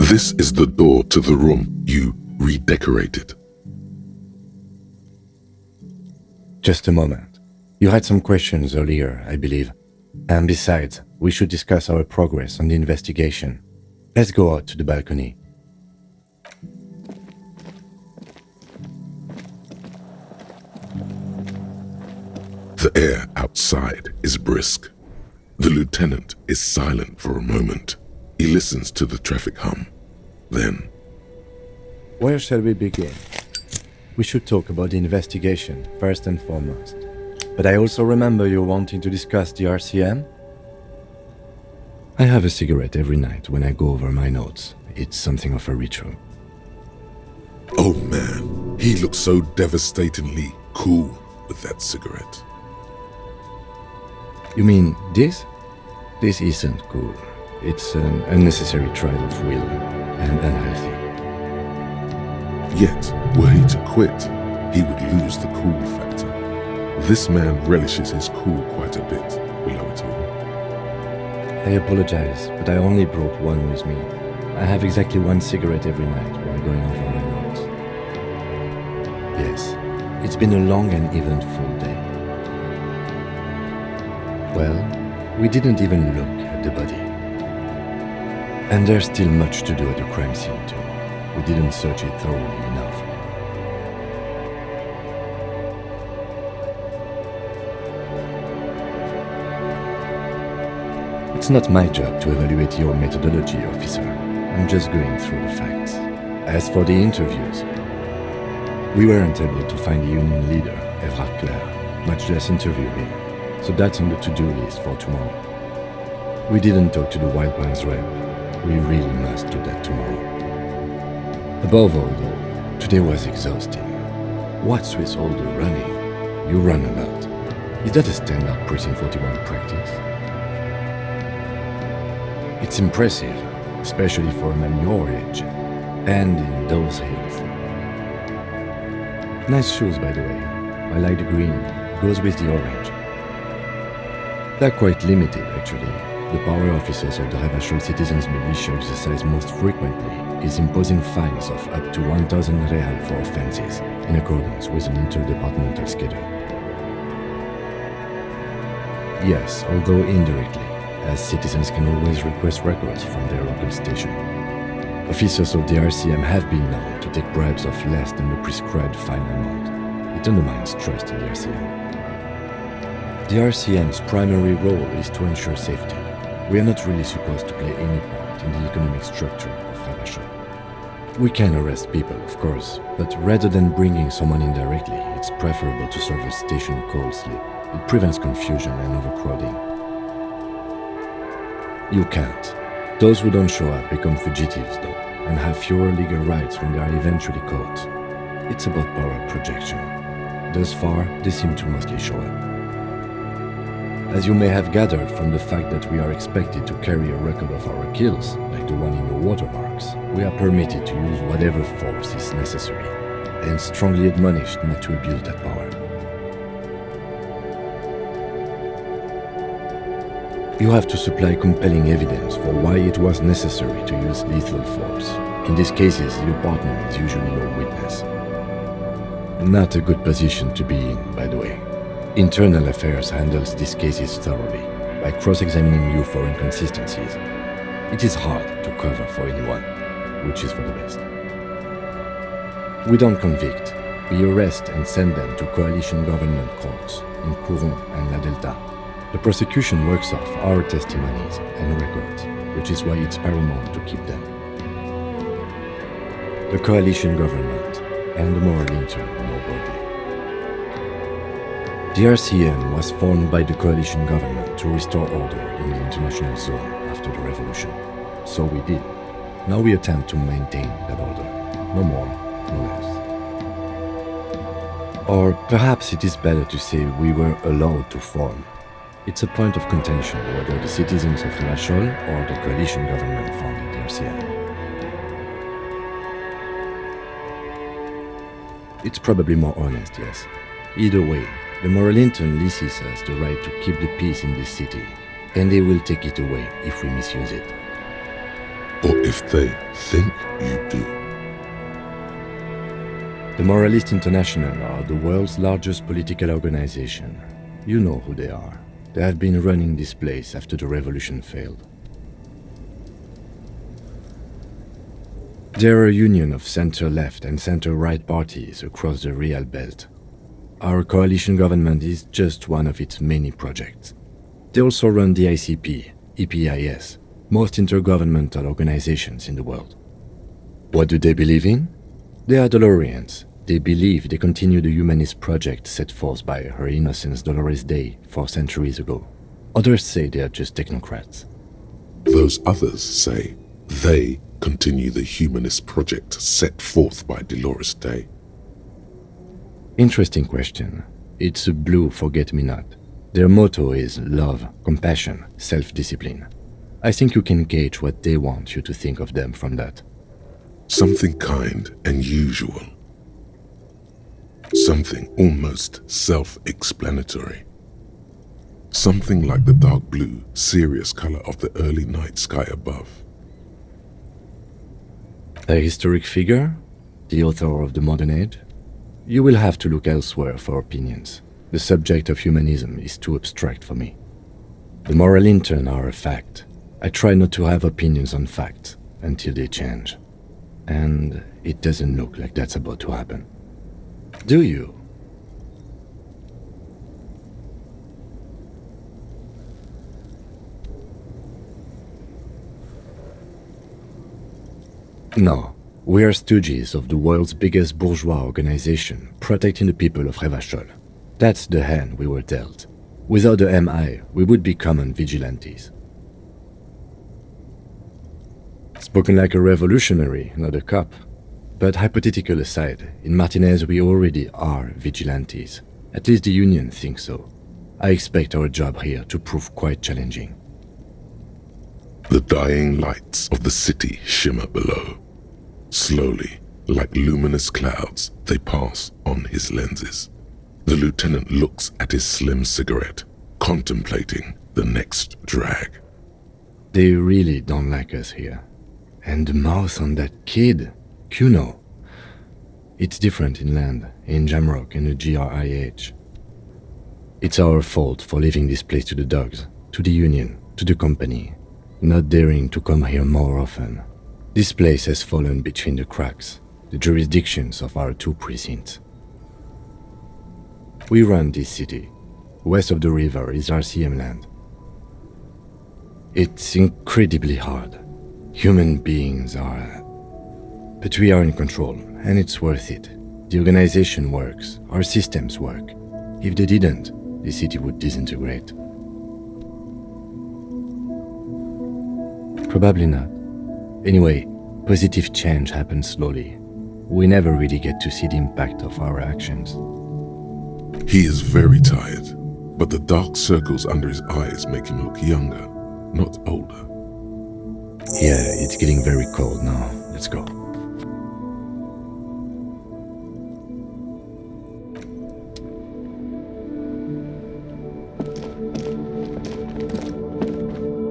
This is the door to the room you redecorated. Just a moment. You had some questions earlier, I believe. And besides, we should discuss our progress on the investigation. Let's go out to the balcony. The air outside is brisk. The lieutenant is silent for a moment. He listens to the traffic hum. Then, Where shall we begin? We should talk about the investigation, first and foremost. But I also remember you wanting to discuss the RCM? I have a cigarette every night when I go over my notes. It's something of a ritual. oh man, he looks so devastatingly cool with that cigarette. You mean this? This isn't cool. It's an unnecessary trial of will and unhealthy. Yet, were he to quit, he would lose the cool factor. This man relishes his cool quite a bit below it all. I apologize, but I only brought one with me. I have exactly one cigarette every night while going over my notes. Yes, it's been a long and eventful day. Well, we didn't even look at the body. And there's still much to do at the crime scene too. We didn't search it thoroughly enough. It's not my job to evaluate your methodology, officer. I'm just going through the facts. As for the interviews, we weren't able to find the union leader, Evrard Claire, much less interview him, so that's on the to-do list for tomorrow. We didn't talk to the Wild Pines rep. We really must do that tomorrow. Above all, though, today was exhausting. What's with all the running? You run a lot. Is that a standard Precinct 41 practice? It's impressive, especially for a man your age, and in those hills. Nice shoes, by the way. I like the green, goes with the orange. They're quite limited, actually. The power officers of the Ravachol Citizens Militia exercise most frequently is imposing fines of up to 1,000 real for offenses, in accordance with an interdepartmental schedule. Yes, although indirectly, as citizens can always request records from their local station. Officers of the RCM have been known to take bribes of less than the prescribed fine amount. It undermines trust in the RCM. The RCM's primary role is to ensure safety. We are not really supposed to play any part in the economic structure of Ravachol. We can arrest people, of course, but rather than bringing someone in directly, it's preferable to serve a station call slip. It prevents confusion and overcrowding. You can't. Those who don't show up become fugitives, though, and have fewer legal rights when they are eventually caught. It's about power projection. Thus far, they seem to mostly show up. As you may have gathered from the fact that we are expected to carry a record of our kills, like the one in your watermarks, we are permitted to use whatever force is necessary, and strongly admonished not to abuse that power. You have to supply compelling evidence for why it was necessary to use lethal force. In these cases, your partner is usually your witness. Not a good position to be in, by the way. Internal Affairs handles these cases thoroughly, by cross-examining you for inconsistencies. It is hard to cover for anyone, which is for the best. We don't convict. We arrest and send them to coalition government courts in Couron and La Delta. The prosecution works off our testimonies and records, which is why it's paramount to keep them. The coalition government and the moral intern more broadly. The RCM was formed by the coalition government to restore order in the international zone after the revolution. So we did. Now we attempt to maintain that order. No more, no less. Or perhaps it is better to say we were allowed to form. It's a point of contention whether the citizens of Ravachol or the coalition government founded the RCM. It's probably more honest, yes. Either way, the moral intern leases us the right to keep the peace in this city, and they will take it away if we misuse it. or if they think you do. The Moralist International are the world's largest political organization. You know who they are. They have been running this place after the revolution failed. They're a union of center-left and center-right parties across the Real Belt. Our coalition government is just one of its many projects. They also run the ICP, EPIS, most intergovernmental organizations in the world. What do they believe in? They are Dolorians. They believe they continue the humanist project set forth by Her Innocence Dolores Day 4 centuries ago. Others say they are just technocrats. Those others say they continue the humanist project set forth by Dolores Day. Interesting question. It's a blue forget-me-not. Their motto is love, compassion, self-discipline. I think you can gauge what they want you to think of them from that. Something kind and usual. Something almost self-explanatory. Something like the dark blue, serious color of the early night sky above. A historic figure? The author of the modern age? You will have to look elsewhere for opinions. The subject of humanism is too abstract for me. The moral intern are a fact. I try not to have opinions on facts until they change. And it doesn't look like that's about to happen. Do you? No, we are stooges of the world's biggest bourgeois organization, protecting the people of Revachol. That's the hand we were dealt. Without the MI, we would be common vigilantes. Spoken like a revolutionary, not a cop. But hypothetical aside, in Martinez we already are vigilantes. At least the Union thinks so. I expect our job here to prove quite challenging. The dying lights of the city shimmer below. Slowly, like luminous clouds, they pass on his lenses. The lieutenant looks at his slim cigarette, contemplating the next drag. They really don't like us here. And the mouth on that kid, Kuno. It's different inland, in Jamrock and the GRIH. It's our fault for leaving this place to the dogs, to the Union, to the company, not daring to come here more often. This place has fallen between the cracks, the jurisdictions of our 2 precincts. We run this city. West of the river is RCM land. It's incredibly hard. Human beings are... But we are in control, and it's worth it. The organization works, our systems work. If they didn't, the city would disintegrate. Probably not. Anyway, positive change happens slowly. We never really get to see the impact of our actions. He is very tired, but the dark circles under his eyes make him look younger, not older. Yeah, it's getting very cold now. Let's go.